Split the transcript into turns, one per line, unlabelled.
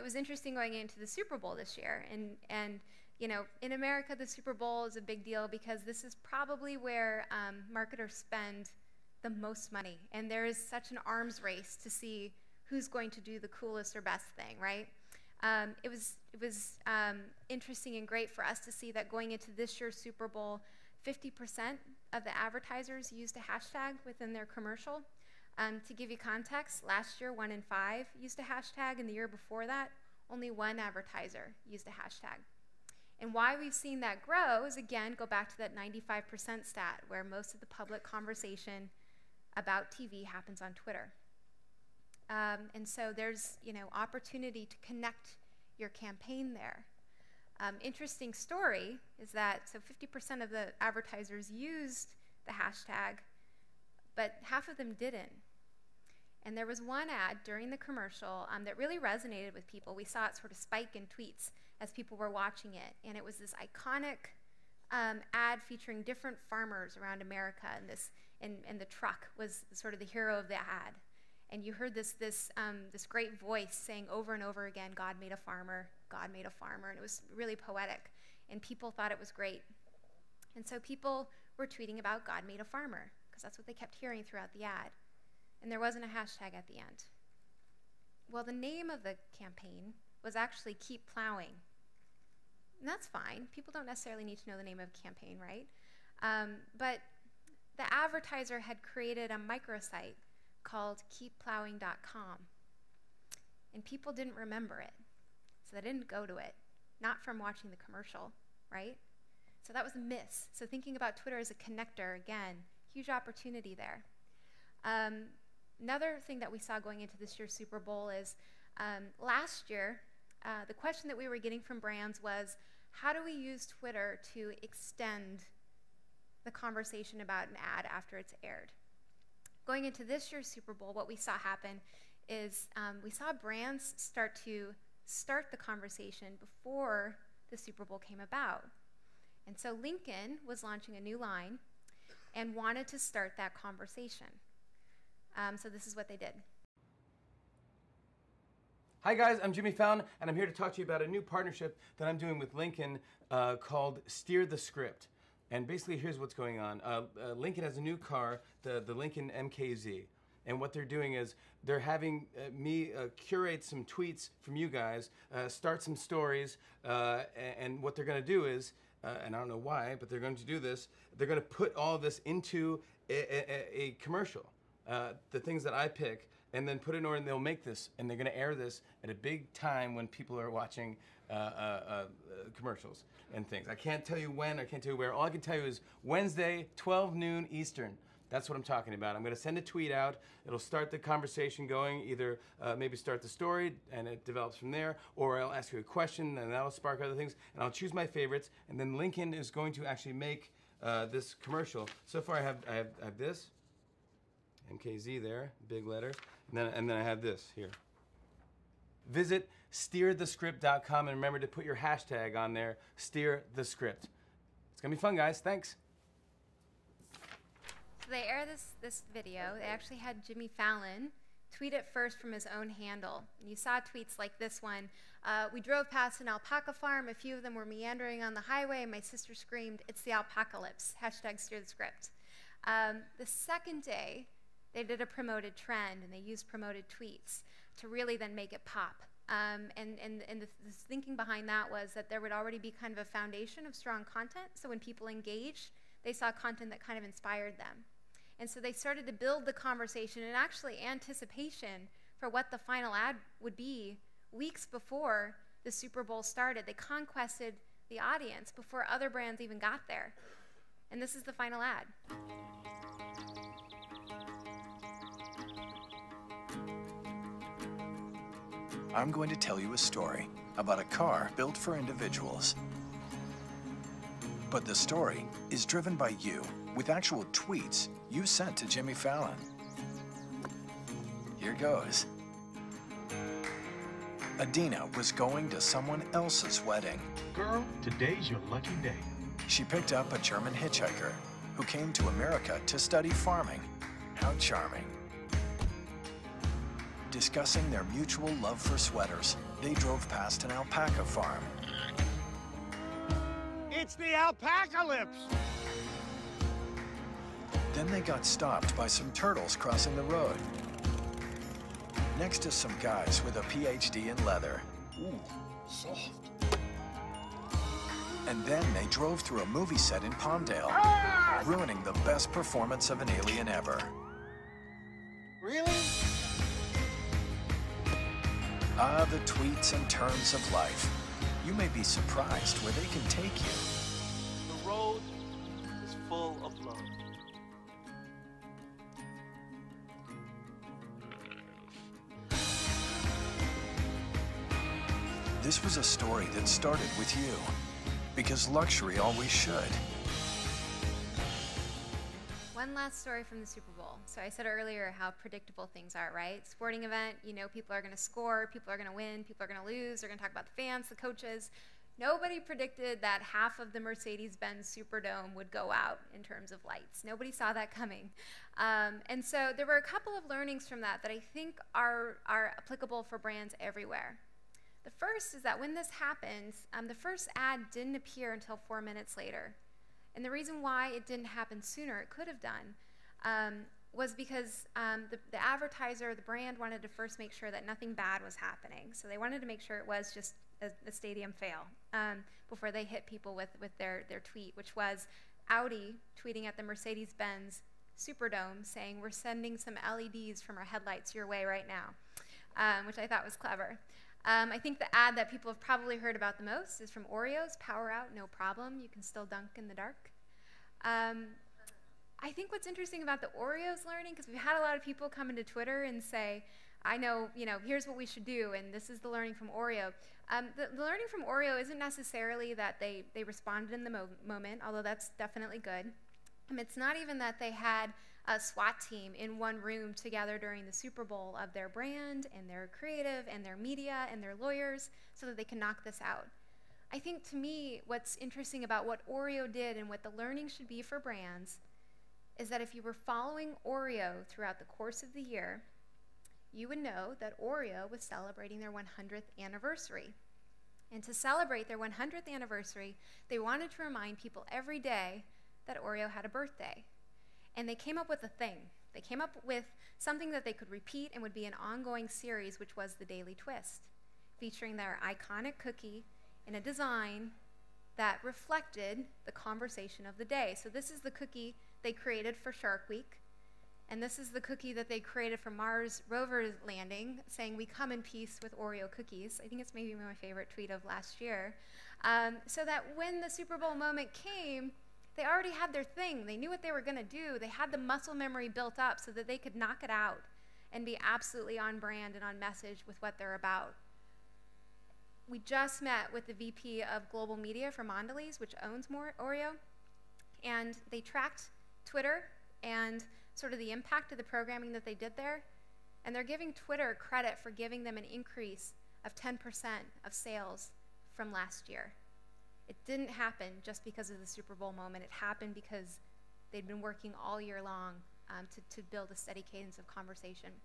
it was interesting going into the Super Bowl this year. And you know, in America, the Super Bowl is a big deal because this is probably where marketers spend the most money. And there is such an arms race to see who's going to do the coolest or best thing, right? It was interesting and great for us to see that going into this year's Super Bowl, 50% of the advertisers used a hashtag within their commercial. To give you context, last year 1 in 5 used a hashtag, and the year before that, only 1 advertiser used a hashtag. And why we've seen that grow is, again, go back to that 95% stat where most of the public conversation about TV happens on Twitter. And so there's, you know, opportunity to connect your campaign there. Interesting story is that, so 50% of the advertisers used the hashtag, but half of them didn't. And there was one ad during the commercial that really resonated with people. We saw it sort of spike in tweets as people were watching it. And it was this iconic ad featuring different farmers around America. And the truck was sort of the hero of the ad. And you heard this great voice saying over and over again, God made a farmer, God made a farmer. And it was really poetic. And people thought it was great. And so people were tweeting about God made a farmer, because that's what they kept hearing throughout the ad. And there wasn't a hashtag at the end. Well, the name of the campaign was actually Keep Plowing. And that's fine. People don't necessarily need to know the name of a campaign, right? But the advertiser had created a microsite called keepplowing.com. And people didn't remember it. So they didn't go to it, not from watching the commercial, right? So that was a miss. So thinking about Twitter as a connector, again, huge opportunity there. Another thing that we saw going into this year's Super Bowl is last year, the question that we were getting from brands was, how do we use Twitter to extend the conversation about an ad after it's aired? Going into this year's Super Bowl, what we saw happen is we saw brands start the conversation before the Super Bowl came about. And so Lincoln was launching a new line and wanted to start that conversation. So this is what they did.
Hi guys, I'm Jimmy Fallon, and I'm here to talk to you about a new partnership that I'm doing with Lincoln called Steer the Script. And basically, here's what's going on. Lincoln has a new car, the Lincoln MKZ. And what they're doing is they're having me curate some tweets from you guys, start some stories, and what they're going to do is, and I don't know why, but they're going to do this, they're going to put all of this into a commercial. The things that I pick, and then put it in order, and they'll make this, and they're going to air this at a big time when people are watching commercials and things. I can't tell you when, I can't tell you where. All I can tell you is Wednesday, 12 noon Eastern. That's what I'm talking about. I'm going to send a tweet out. It'll start the conversation going, either maybe start the story, and it develops from there, or I'll ask you a question, and that'll spark other things, and I'll choose my favorites, and then Lincoln is going to actually make this commercial. So far I have this. MKZ there, big letters, and then I have this here. Visit steerthescript.com and remember to put your hashtag on there, steerthescript. It's gonna be fun, guys. Thanks.
So they air this video. They actually had Jimmy Fallon tweet it first from his own handle. And you saw tweets like this one. We drove past an alpaca farm. A few of them were meandering on the highway, and my sister screamed, "It's the alpacalypse." Hashtag steer the script. The second day, they did a promoted trend, and they used promoted tweets to really then make it pop. And the thinking behind that was that there would already be kind of a foundation of strong content, so when people engaged, they saw content that kind of inspired them. And so they started to build the conversation and actually anticipation for what the final ad would be weeks before the Super Bowl started. They conquested the audience before other brands even got there. And this is the final ad.
I'm going to tell you a story about a car built for individuals. But the story is driven by you with actual tweets you sent to Jimmy Fallon. Here goes. Adina was going to someone else's wedding.
Girl, today's your lucky day.
She picked up a German hitchhiker who came to America to study farming. How charming. Discussing their mutual love for sweaters. they drove past an alpaca farm.
It's the alpacalypse!
Then they got stopped by some turtles crossing the road, next to some guys with a PhD in leather.
Ooh, soft.
And then they drove through a movie set in Palmdale, ruining the best performance of an alien ever.
Really?
Ah, the tweets and turns of life. You may be surprised where they can take you.
The road is full of love.
This was a story that started with you, because luxury always should.
One last story from the Super Bowl. So I said earlier how predictable things are, right? Sporting event, you know, people are going to score, people are going to win, people are going to lose, they're going to talk about the fans, the coaches. Nobody predicted that half of the Mercedes-Benz Superdome would go out in terms of lights. Nobody saw that coming. And so there were a couple of learnings from that that I think are applicable for brands everywhere. The first is that when this happens, the first ad didn't appear until 4 minutes later. And the reason why it didn't happen sooner, it could have done, was because the advertiser, the brand, wanted to first make sure that nothing bad was happening. So they wanted to make sure it was just a stadium fail before they hit people with their tweet, which was Audi tweeting at the Mercedes-Benz Superdome saying, "We're sending some LEDs from our headlights your way right now," which I thought was clever. I think the ad that people have probably heard about the most is from Oreos, "Power out, no problem. You can still dunk in the dark." I think what's interesting about the Oreos learning, because we've had a lot of people come into Twitter and say, I know, here's what we should do, and this is the learning from Oreo. The learning from Oreo isn't necessarily that they responded in the moment, although that's definitely good. It's not even that they had a SWAT team in one room together during the Super Bowl of their brand and their creative and their media and their lawyers so that they can knock this out. I think, to me, what's interesting about what Oreo did and what the learning should be for brands is that if you were following Oreo throughout the course of the year, you would know that Oreo was celebrating their 100th anniversary. And to celebrate their 100th anniversary, they wanted to remind people every day that Oreo had a birthday. And they came up with a thing. They came up with something that they could repeat and would be an ongoing series, which was the Daily Twist, featuring their iconic cookie in a design that reflected the conversation of the day. So this is the cookie they created for Shark Week. And this is the cookie that they created for Mars rover landing, saying, "We come in peace with Oreo cookies." I think it's maybe my favorite tweet of last year. So that when the Super Bowl moment came, they already had their thing. They knew what they were going to do. They had the muscle memory built up so that they could knock it out and be absolutely on brand and on message with what they're about. We just met with the VP of Global Media for Mondelez, which owns Oreo, and they tracked Twitter and sort of the impact of the programming that they did there, and they're giving Twitter credit for giving them an increase of 10% of sales from last year. It didn't happen just because of the Super Bowl moment. It happened because they'd been working all year long to build a steady cadence of conversation.